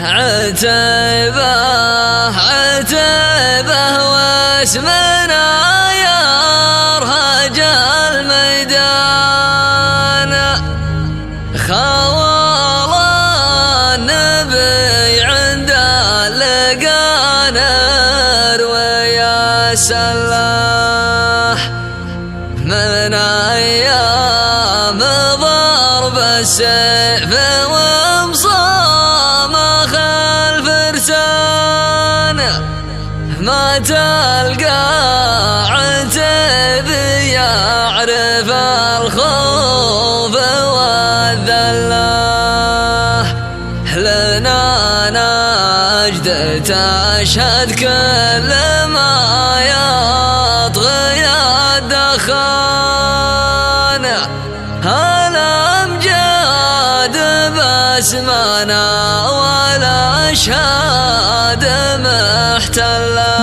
عتيبة عتيبة واسمنا يرهج الميدان، خوال النبي عند اللقانر ويا سلاح من أيام ضرب السيف ومصامخ الفرسان، ما تلقى عتيبي يعرف الخوف والذلة، لنا نجد تشهد كل ما يطغي الدخان، الأمجاد باسمنا والأشهاد محتلة،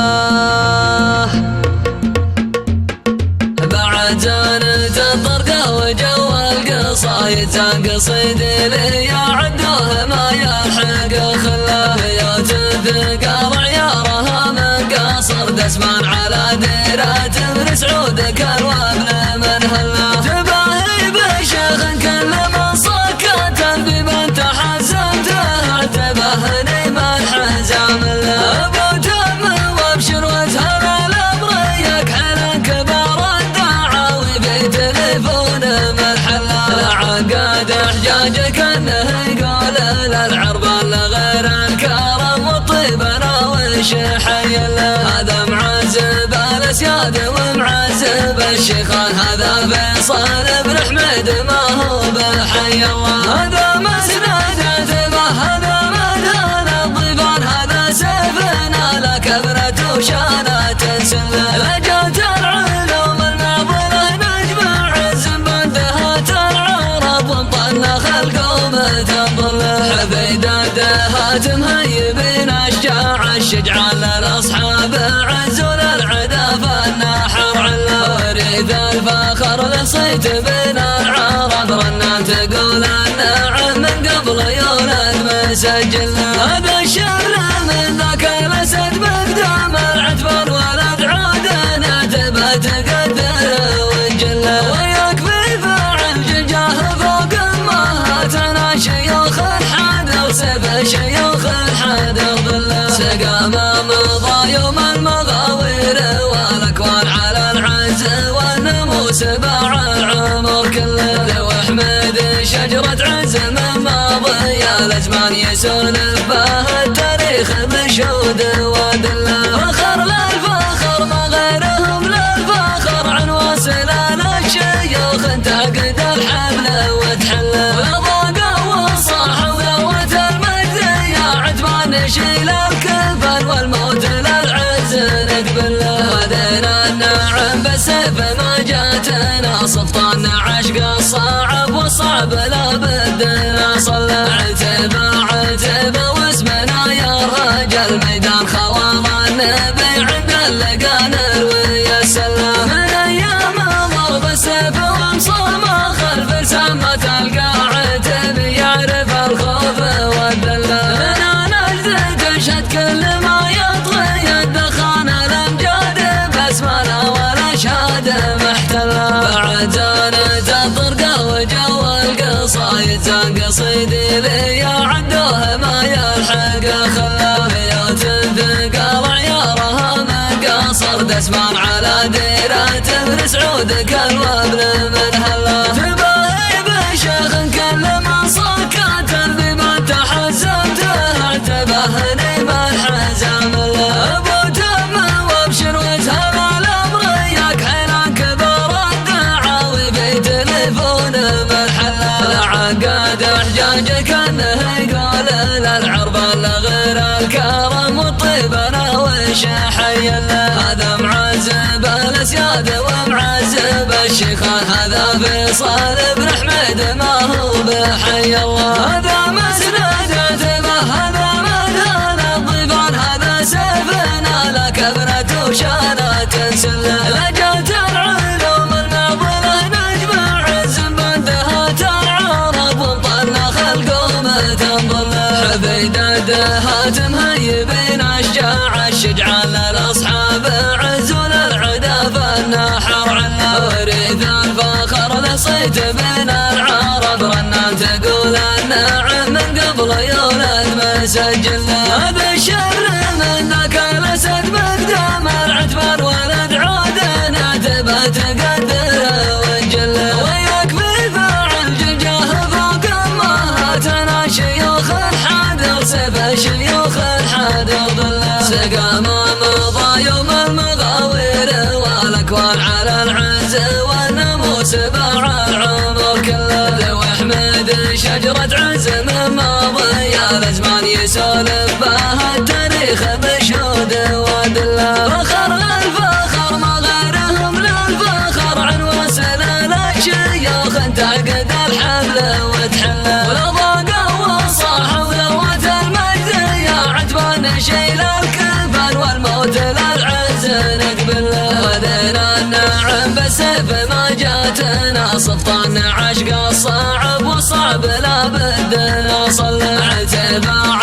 بعد زانت الطرقة وجو القصايد تنقصيد لي يعدوه ما يلحق خله، بيوت الثقال عيارها من قصر دسمان على ديرة بن سعود كالوابن من هله، تباهي بشيخ كل من صكت بمن تحزمته، اعتبهني من حزام له، ابو تم وابشر وتهنى لبريك حنا كبار الدعاوي في تليفون من حله، العقاد احجاجك انه يقول للعرب غير الكرم والطيب انا وش حي له، هذا معزب الاسياد ومعزب الشيخان، هذا فيصل بن حميد ما هو بحي الله، هذا مسند عتيبة هذا مدان الضيفان، هذا سيفنا لكبرة وشانة سله، لجات العلوم المعضلة نجم عز بندهات العرب ومطنخ القوم تنظله، حفيد الدهات مهيبين اشجاع الشجعان للاصحاب عز وللعدا فالنحر عله، وريث الفخر لصيت بين العرب رنان تقول النعم من قبل يولد مسجل، هذا الشعر من ذاك الاسد مقدام العتبان ولد عودن عتبة تقدر وجله، وياك بفاعل ججاه فوق امهاتنا شيوخ الحدر سيف شيوخ الحدر ظله، سقام مضى يوم المغاوير والاكوان على العز والنموس باع العمر كله، لو حمد شجرة عز من ماضي الازمان يسولف به التاريخ بشهود ودله، فخر للفخر ما غيرهم للفخر عن واصل للشيوخ تعقد الحبل وتحله، وضاق وصاح وذوت المجد يا عتبان نشيل الكفن والموت للعز نقبله، هدينا النعم بالسيف ما جاتنا سلطان عشق الصعب والصعب لابد نصله، عتيبة عتيبة واسمنا يرهج الميدان، خوال النبي عند اللقانر ويا سله، من ايام ضرب السيف ومصامخ الفرسان، ما تلقى عتيبي يعرف الخوف والذله، لنا نجد تشهد كل ما يطغي الدخان، الامجاد باسمنا والاشهاد محتله، بعد زانت الطرقة وجو القصايد تنقصيد لي يعدوه ما يلحق خله، بيوت الثقال عيارها من قصر دسمان على ديرة بن سعود كالوابن من هله، تباهي بشيخ كل من صكت بمن تحزمته، اعتبهني من حزام له، ابو تم وابشر وتهنى لبريك حنا كبار الدعاوي في تليفون من حله، العقاد احجاجك انه يقول للعرب غير الكرم والطيب انا وش حي له، هذا معزب الاسياد ومعزب الشيخان، هذا فيصل بن حميد ما هو بحي الله، هذا مسند عتيبة هذا مدان الضيفان، هذا سيفنا لكبرة وشانة سله، لجات العلوم المعضلة نجم عز بندهات العرب ومطنخ القوم تنظله، حفيد الدهات والعيون المسجل هذا الشر من ذاك الاسد مقدام العتبان ولد عودنا تبى تقدره وجله وياك بفاعل جلجاه فوق امهاتنا شيوخ الحاضر سيف شيوخ الحاضر ظله سقام مضى يوم المغاوير والاكوان على العز والناموس باع العمر كله ذو احمد شجرة عز من ماضي الازمان يسولف بها التاريخ بشهود ودله فخر الفخر ما غيرهم للفخر عن وسل الشيوخ تعقد الحبل وتحله ولضاق وصاح وذروة المجد يا عتبان شيل الكفن والموت للعز نقبله خذنا النعم بالسيف ما جاتنا سلطان عشق الصعب وصعب لابد نصل عتبه